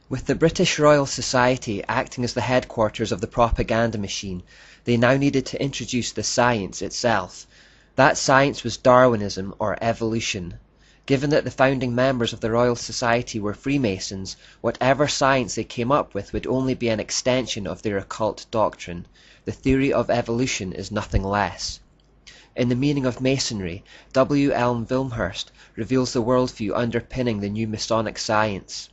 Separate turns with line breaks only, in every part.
With the British Royal Society acting as the headquarters of the propaganda machine, they now needed to introduce the science itself. That science was Darwinism, or evolution. Given that the founding members of the Royal Society were Freemasons, whatever science they came up with would only be an extension of their occult doctrine. The theory of evolution is nothing less. In The Meaning of Masonry, W. Elm Wilmshurst reveals the worldview underpinning the new Masonic science.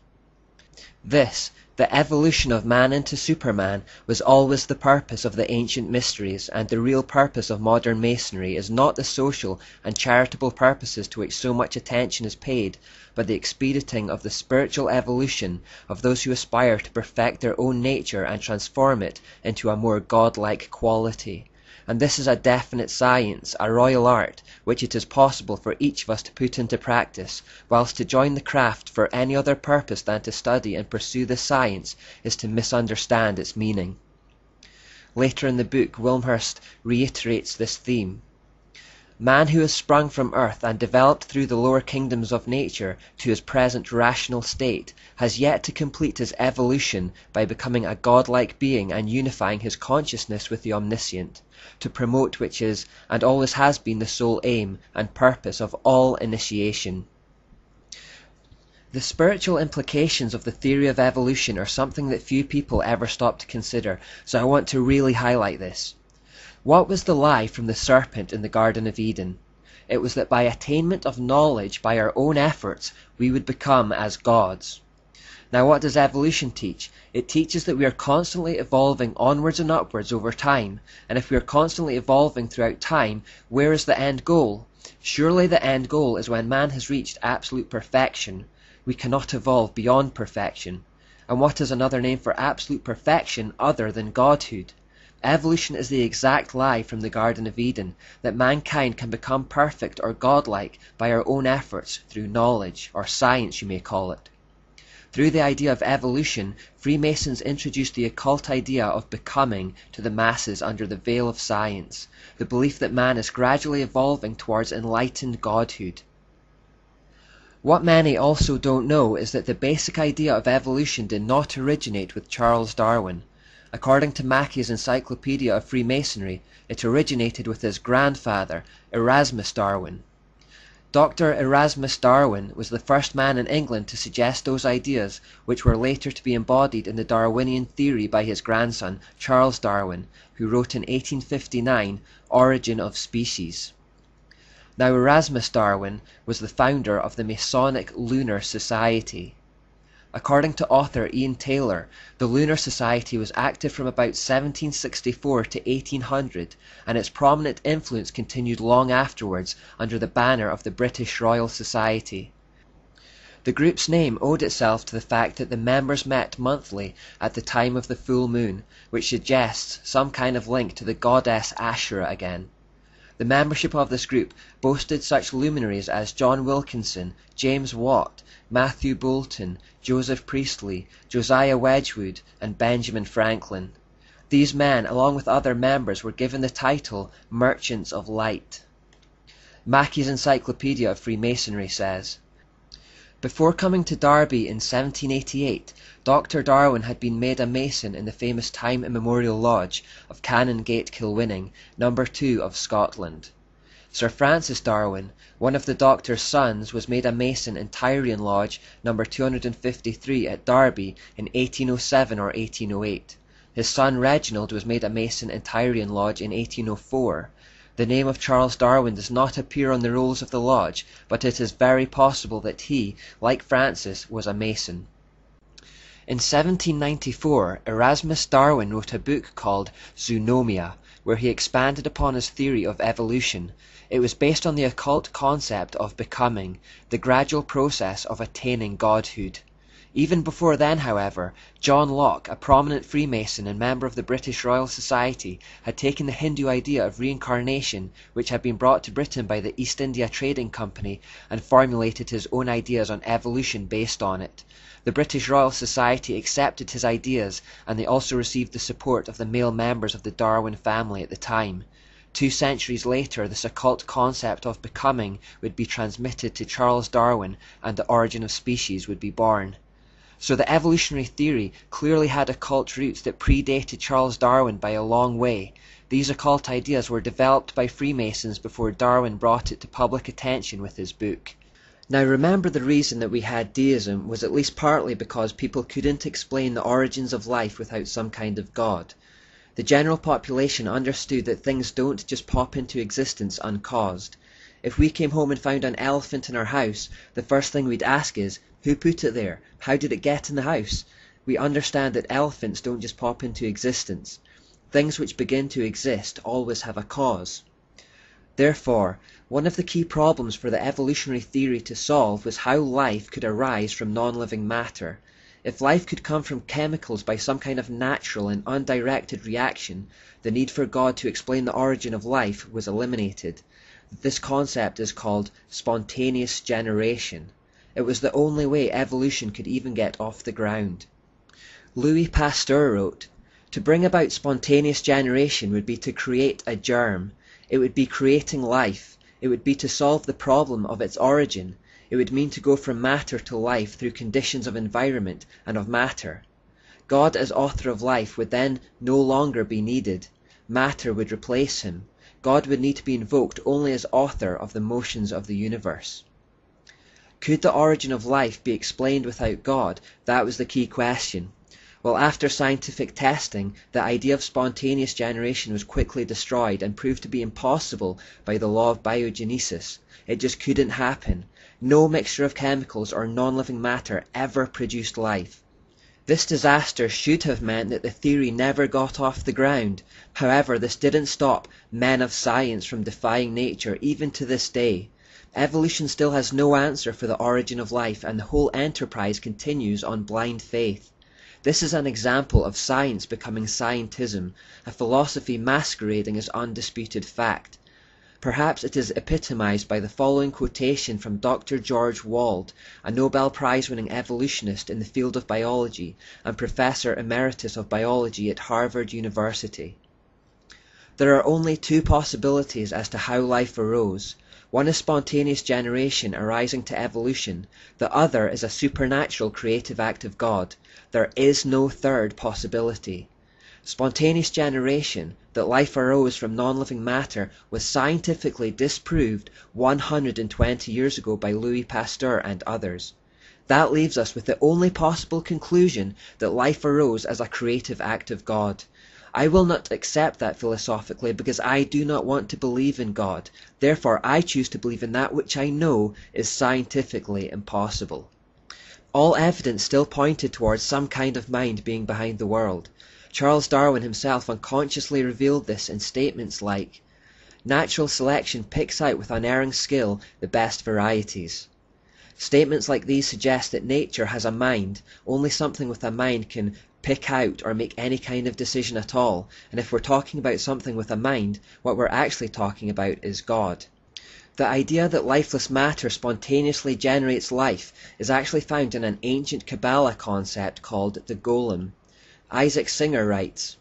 This, the evolution of man into Superman, was always the purpose of the ancient mysteries, and the real purpose of modern Masonry is not the social and charitable purposes to which so much attention is paid, but the expediting of the spiritual evolution of those who aspire to perfect their own nature and transform it into a more godlike quality. And this is a definite science, a royal art, which it is possible for each of us to put into practice, whilst to join the craft for any other purpose than to study and pursue the science is to misunderstand its meaning. Later in the book, Wilmshurst reiterates this theme. Man who has sprung from earth and developed through the lower kingdoms of nature to his present rational state has yet to complete his evolution by becoming a godlike being and unifying his consciousness with the omniscient, to promote which is and always has been the sole aim and purpose of all initiation. The spiritual implications of the theory of evolution are something that few people ever stop to consider, so I want to really highlight this. What was the lie from the serpent in the Garden of Eden? It was that by attainment of knowledge by our own efforts, we would become as gods. Now what does evolution teach? It teaches that we are constantly evolving onwards and upwards over time, and if we are constantly evolving throughout time, where is the end goal? Surely the end goal is when man has reached absolute perfection. We cannot evolve beyond perfection. And what is another name for absolute perfection other than godhood? Evolution is the exact lie from the Garden of Eden, that mankind can become perfect or godlike by our own efforts through knowledge, or science you may call it. Through the idea of evolution, Freemasons introduced the occult idea of becoming to the masses under the veil of science, the belief that man is gradually evolving towards enlightened godhood. What many also don't know is that the basic idea of evolution did not originate with Charles Darwin. According to Mackey's Encyclopedia of Freemasonry, it originated with his grandfather, Erasmus Darwin. Dr. Erasmus Darwin was the first man in England to suggest those ideas, which were later to be embodied in the Darwinian theory by his grandson, Charles Darwin, who wrote in 1859, Origin of Species. Now Erasmus Darwin was the founder of the Masonic Lunar Society. According to author Ian Taylor, the Lunar Society was active from about 1764 to 1800, and its prominent influence continued long afterwards under the banner of the British Royal Society. The group's name owed itself to the fact that the members met monthly at the time of the full moon, which suggests some kind of link to the goddess Ashura again. The membership of this group boasted such luminaries as John Wilkinson, James Watt, Matthew Boulton, Joseph Priestley, Josiah Wedgwood, and Benjamin Franklin. These men, along with other members, were given the title Merchants of Light. Mackey's Encyclopedia of Freemasonry says, before coming to Derby in 1788, Dr. Darwin had been made a Mason in the famous time immemorial lodge of Canongate Kilwinning, No. 2 of Scotland. Sir Francis Darwin, one of the Doctor's sons, was made a Mason in Tyrian Lodge No. 253 at Derby in 1807 or 1808. His son Reginald was made a Mason in Tyrian Lodge in 1804. The name of Charles Darwin does not appear on the rolls of the lodge, but it is very possible that he, like Francis, was a Mason. In 1794, Erasmus Darwin wrote a book called Zoonomia, where he expanded upon his theory of evolution. It was based on the occult concept of becoming, the gradual process of attaining godhood. Even before then, however, John Locke, a prominent Freemason and member of the British Royal Society, had taken the Hindu idea of reincarnation, which had been brought to Britain by the East India Trading Company, and formulated his own ideas on evolution based on it. The British Royal Society accepted his ideas, and they also received the support of the male members of the Darwin family at the time. 2 centuries later, this occult concept of becoming would be transmitted to Charles Darwin, and the Origin of Species would be born. So the evolutionary theory clearly had occult roots that predated Charles Darwin by a long way. These occult ideas were developed by Freemasons before Darwin brought it to public attention with his book. Now remember, the reason that we had deism was at least partly because people couldn't explain the origins of life without some kind of God. The general population understood that things don't just pop into existence uncaused. If we came home and found an elephant in our house, the first thing we'd ask is, who put it there? How did it get in the house? We understand that elephants don't just pop into existence. Things which begin to exist always have a cause. Therefore, one of the key problems for the evolutionary theory to solve was how life could arise from non-living matter. If life could come from chemicals by some kind of natural and undirected reaction, the need for God to explain the origin of life was eliminated. This concept is called spontaneous generation. It was the only way evolution could even get off the ground. Louis Pasteur wrote, "To bring about spontaneous generation would be to create a germ. It would be creating life. It would be to solve the problem of its origin. It would mean to go from matter to life through conditions of environment and of matter. God as author of life would then no longer be needed. Matter would replace him. God would need to be invoked only as author of the motions of the universe." Could the origin of life be explained without God? That was the key question. Well, after scientific testing, the idea of spontaneous generation was quickly destroyed and proved to be impossible by the law of biogenesis. It just couldn't happen. No mixture of chemicals or non-living matter ever produced life. This disaster should have meant that the theory never got off the ground. However, this didn't stop men of science from defying nature even to this day. Evolution still has no answer for the origin of life, and the whole enterprise continues on blind faith. This is an example of science becoming scientism, a philosophy masquerading as undisputed fact. Perhaps it is epitomized by the following quotation from Dr. George Wald, a Nobel Prize-winning evolutionist in the field of biology and Professor Emeritus of Biology at Harvard University. "There are only two possibilities as to how life arose. One is spontaneous generation arising to evolution. The other is a supernatural creative act of God. There is no third possibility. Spontaneous generation, that life arose from non-living matter, was scientifically disproved 120 years ago by Louis Pasteur and others. That leaves us with the only possible conclusion that life arose as a creative act of God. I will not accept that philosophically because I do not want to believe in God. Therefore, I choose to believe in that which I know is scientifically impossible." All evidence still pointed towards some kind of mind being behind the world. Charles Darwin himself unconsciously revealed this in statements like, "Natural selection picks out with unerring skill the best varieties." Statements like these suggest that nature has a mind. Only something with a mind can pick out or make any kind of decision at all, and if we're talking about something with a mind, what we're actually talking about is God. The idea that lifeless matter spontaneously generates life is actually found in an ancient Kabbalah concept called the golem. Isaac Singer writes,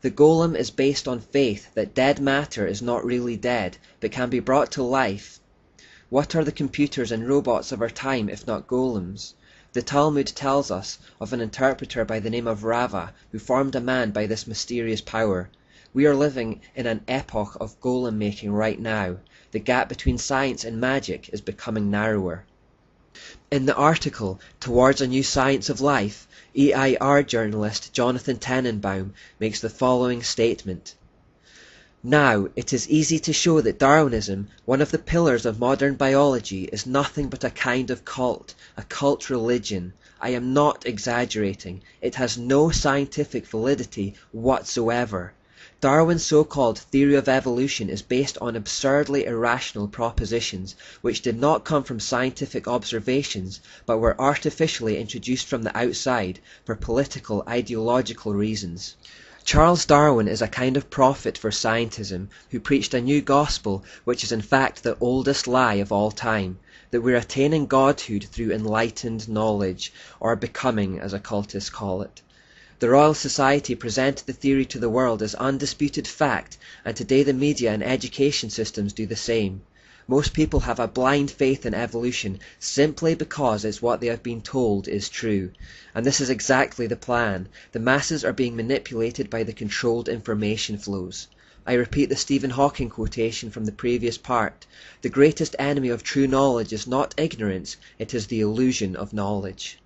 "The golem is based on faith that dead matter is not really dead, but can be brought to life. What are the computers and robots of our time if not golems? The Talmud tells us of an interpreter by the name of Rava, who formed a man by this mysterious power. We are living in an epoch of golem making right now. The gap between science and magic is becoming narrower." In the article, Towards a New Science of Life, EIR journalist Jonathan Tenenbaum makes the following statement. "Now, it is easy to show that Darwinism, one of the pillars of modern biology, is nothing but a kind of cult, a cult religion. I am not exaggerating. It has no scientific validity whatsoever. Darwin's so-called theory of evolution is based on absurdly irrational propositions, which did not come from scientific observations, but were artificially introduced from the outside for political, ideological reasons. Charles Darwin is a kind of prophet for scientism, who preached a new gospel which is in fact the oldest lie of all time, that we're attaining godhood through enlightened knowledge, or becoming, as occultists call it. The Royal Society presented the theory to the world as undisputed fact, and today the media and education systems do the same. Most people have a blind faith in evolution simply because it's what they have been told is true. And this is exactly the plan. The masses are being manipulated by the controlled information flows. I repeat the Stephen Hawking quotation from the previous part. The greatest enemy of true knowledge is not ignorance, it is the illusion of knowledge.